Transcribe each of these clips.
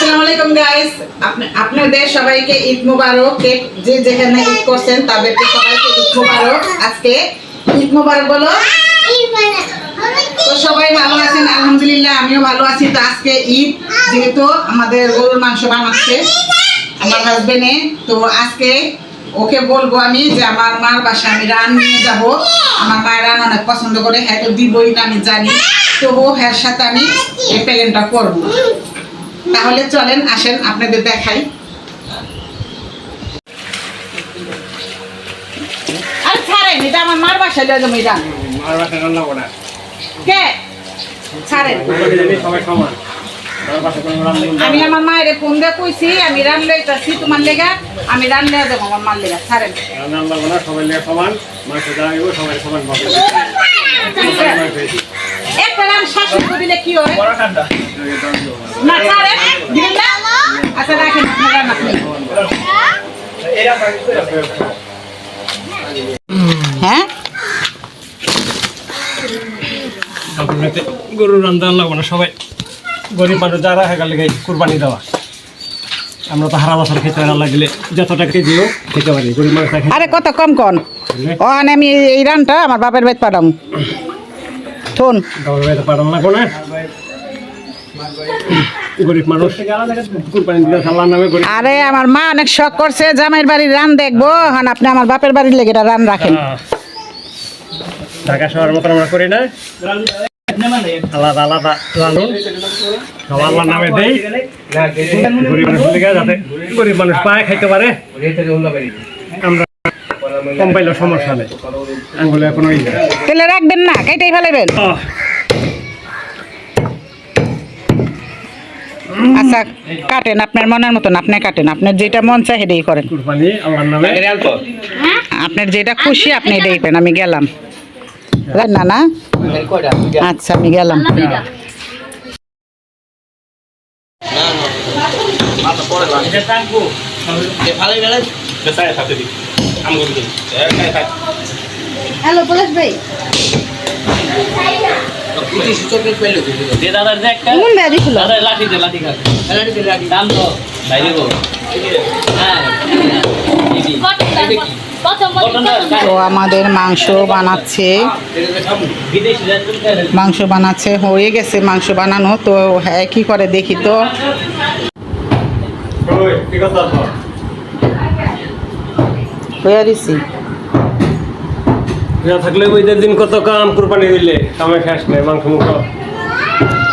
আসসালামু আলাইকুম গাইস, আপনাদের সবাইকে ঈদ মোবারক। যে যেখানে ঈদ করছেন তাদেরকে সবাইকে ঈদ মোবারক। আজকে ঈদ মোবারক বলো। তো সবাই ভালো আছেন? আলহামদুলিল্লাহ, আমিও ভালো আছি। তো আজকে ঈদ, যেহেতু আমাদের গরুর মাংস বানাচ্ছে আমার হাজবেন্ডে, তো আজকে ওকে বলবো আমি যে আমার মার বাসায় আমি রান নিয়ে যাবো। আমার মায়ের রান অনেক পছন্দ করে, হ্যাঁ তো দিবই না আমি জানি, তবুও হ্যার সাথে আমি এই প্ল্যানটা করবো। তাহলে চলেন, আসেন আপনাদের দেখাই। আর ছাড়েন, এটা আমার মার বাসায় লয়ে যাবো। এটা মার বাসায় রান্না করা কে ছাড়েন? সবাই সমান। আমি আমার মায়ের ফোন দিয়ে কইছি আমি রান লইতাছি তোমার লেগা, আমি রান লয়ে যাবো আমার মার লেগা। ছাড়েন, রান্না করা সবাই লেগে সমান, মাংস দেওয়া হইব সবাই সমান পাবে। একটা রান শাসন দিলে কি হয় না? ছাড়েন, দিবেন না? আচ্ছা রাখেন, আপনার রান্না করেন। হ্যাঁ, গরুর রান্না লাগবো না, সবাই গরিব মানুষ যারা হয়ে গেলে কুরবানি দেওয়া। আমরা তো হারা বছর খেতে না লাগলে যত টাকা দিও খেতে পারি, গরিব মানুষ আরে কত কম কন ও, আমি এই রানটা আমার বাপের বাড়িতে পাঠাম। শোন, পাঠান লাগবো না, গরিব মানুষ কুরবানি দিতে আল্লাহর নামে। আরে আমার মা অনেক শখ করছে জামাইয়ের বাড়ির রান দেখবো, হন আপনি আমার বাপের বাড়ির লেগে রান রাখেন। ঢাকা শহরের মতো আমরা করি না, আলাদা আলাদা রানুন সব আল্লাহর নামে দেই। গরিব মানুষ যাতে গরিব মানুষ পায় খাইতে পারে। আমরা কম পাইলেও সমস্যা নেই, আঙ্গুলে এখন ওই তেলে রাখবেন না, কেটেই ফেলাবেন। আচ্ছা কাটেন আপনার মনের মতন, আপনি কাটেন, আপনার যেটা মন চায় সেটাই করেন। কুরবানি আল্লাহর নামে, আপনার যেটা খুশি আপনি এটাই করেন। আমি গেলাম না না, আচ্ছা আমি গেলাম। হ্যালো পলাশ ভাই, তো আমাদের মাংস বানাচ্ছে, হয়ে গেছে মাংস বানানো। তো হ্যাঁ কি করে দেখি তো। হয়ে দিছি থাকলে ওইদের দিন কত কাম, কুরবানি দিলে কামে শেষ নেই। মাংস মুখ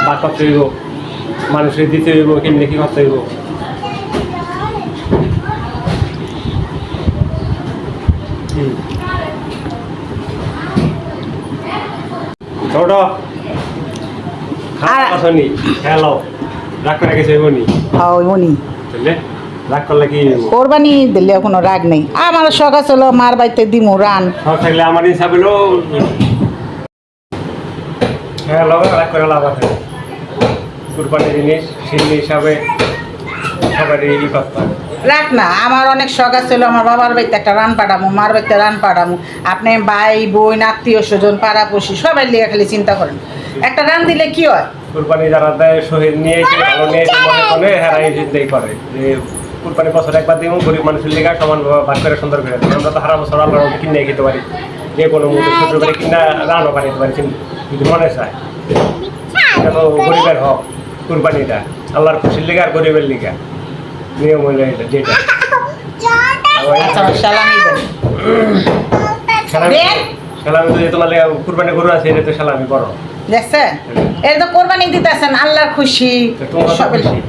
বাক করতে হইব, মানুষের দিতে হইব, কেমনি কি করতে হইব। ছোট খাওয়া হ্যালো রাগ করে গেছে রাগ করলে কি কোরবানি দিলে কোনো রাগ নেই। আমার শখ আছিল মার বাড়িতে দিমু রান, শখ থাকলে আমার হিসাবে হ্যালো রাগ করে লাভ আছে। কুরবানি জিনিস সেই হিসাবে সবারই ই করতে হবে। রাখ না, আমার অনেক শখ আছিল আমার বাবার বাড়িতে একটা রান পাঠামু, মার বাড়িতে রান পাঠামু। আপনি ভাই বোন আত্মীয় স্বজন পাড়াপড়শি সবাই লিয়ে খালি চিন্তা করেন, একটা রান দিলে কি হয়। কুরবানি যারা দেয় শহীদ নিয়ে ভালো নিয়ে মনে করে হেরা এই চিন্তাই করে যে কুরবানি বছর একবার দিব, গরিব মানুষের লেগে সমান ভাগ করে সুন্দর করে দিই। আমরা তো হারা বছর আল্লাহর মধ্যে কিনে খেতে পারি, যে কোনো মুহূর্তে ছোট করে কিনা রানও বানিয়ে পারি যদি মনে চায়। এটা তো গরিবের হক, কুরবানিটা আল্লাহর খুশির লেগে আর গরিবের লেগে নিয়ম হইল যেটা। সালামি যদি তোমার কুরবানি গরু আছে, এটা তো সালামি করো দেখছেন, এটা তো কোরবানি দিতেছেন আল্লাহর খুশি,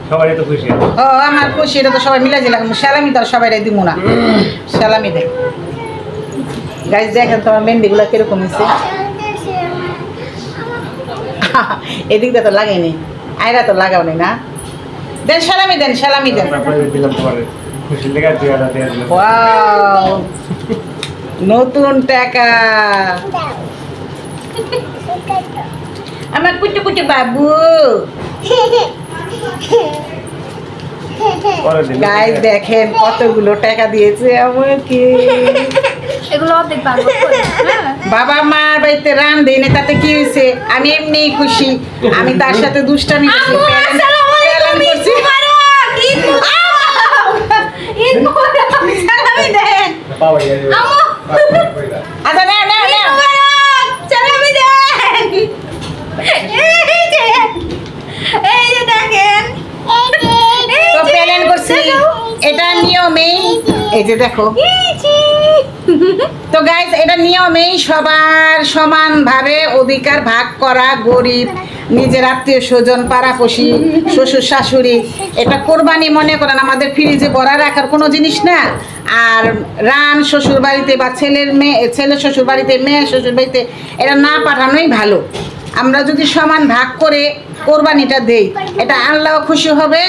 সবাই তো খুশি। ও আমার খুশি, এটা তো সবাই মিলে দিলাম। সালামি তো সবাই দিব না, সালামি দে। গাইজ দেখেন তোমার মেহেন্দিগুলো কিরকম হয়েছে। এদিকটা তো লাগেনি, আয়রা তো লাগাও নি না। দেন সালামি দেন, সালামি দেন। ওয়াও, নতুন টাকা আমার কুটু কুটু বাবু। গাইস দেখেন কতগুলো টাকা দিয়েছে আমাকে। এগুলো অর্ধেক ভাগ করে বাবা মার বাড়িতে রান দেই না, তাতে কি হয়েছে? আমি এমনিই খুশি। আমি তার সাথে দুষ্টামি করছি, দেখেন তো প্ল্যান করছি এটা নিয়মেই, এই যে দেখো, তো গাইস এটা নিয়মেই সবার সমানভাবে অধিকার ভাগ করা, গরিব, নিজের আত্মীয় স্বজন, পাড়াপড়শি, শ্বশুর শাশুড়ি, এটা কোরবানি মনে করেন আমাদের ফ্রিজে ভরা রাখার কোনো জিনিস না। আর রান শ্বশুর বাড়িতে বা ছেলে শ্বশুর বাড়িতে, মেয়ে শ্বশুর বাড়িতে এটা না পাঠানোই ভালো। আমরা যদি সমান ভাগ করে কোরবানিটা দেই, এটা আল্লাহ খুশি হবে,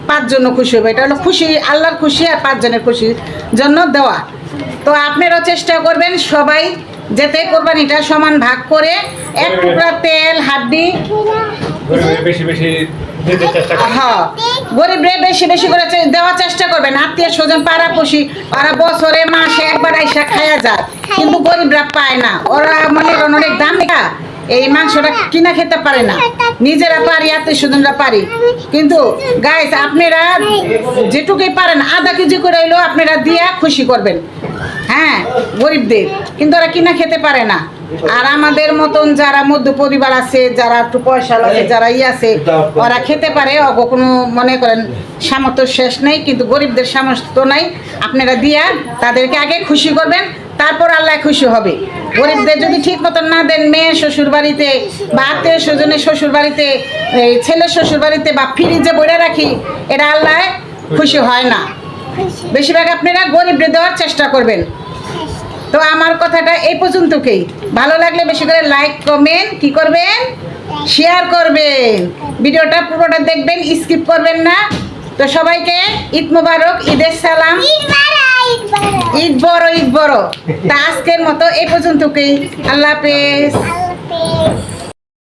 5 জনও খুশি হবে। এটা হলো খুশি, আল্লাহর খুশি আর 5 জনের খুশির জন্য দেওয়া। তো আপনারাও চেষ্টা করবেন সবাই যাতে কোরবানিটা সমান ভাগ করে, এক টুকরা তেল, হাড্ডি, গরিবের বেশি বেশি দিতে চেষ্টা করি। হ্যাঁ, গরিবরে বেশি বেশি করে দেওয়ার চেষ্টা করবেন। আত্মীয় স্বজন, পাড়াপড়শি, ওরা বছরে মাসে একবার আইসা খায়া যায়, কিন্তু গরিবরা পায় না। ওরা মনে করেন অনেক দাম দেখা এই মাংসটা কিনা খেতে পারে না, নিজেরা পারি, আত্মীয় স্বজনরা পারি। কিন্তু গাইস আপনারা যেটুকুই পারেন আধা কেজি করে হইলেও আপনারা দিয়া খুশি করবেন, হ্যাঁ, গরিবদের। কিন্তু ওরা কিনা খেতে পারে না। আর আমাদের মতন যারা মধ্য পরিবার আছে, যারা একটু পয়সা লাগে, যারা আছে, ওরা খেতে পারে, কোনো মনে করেন সামর্থ্য শেষ নেই, কিন্তু গরিবদের সামর্থ্য নাই। আপনারা দিয়া তাদেরকে আগে খুশি করবেন, তারপর আল্লাহ খুশি হবে। গরিবদের যদি ঠিক মতন না দেন, মেয়ে শ্বশুর বাড়িতে বা আত্মীয় স্বজনের শ্বশুর বাড়িতে, ছেলে শ্বশুর বাড়িতে বা ফ্রিজে বইরা রাখি, এটা আল্লাহ খুশি হয় না। বেশিরভাগ আপনারা গরিবদের দেওয়ার চেষ্টা করবেন। তো আমার কথাটা এই পর্যন্তকেই। ভালো লাগলে বেশি করে লাইক, কমেন্ট কি করবেন, শেয়ার করবেন, ভিডিওটা পুরোটা দেখবেন, স্কিপ করবেন না। তো সবাইকে ঈদ মোবারক, ঈদের সালাম, ঈদ বড়, ঈদ বড়। তা আজকের মতো এই পর্যন্তকেই। আল্লাহ হাফেজ।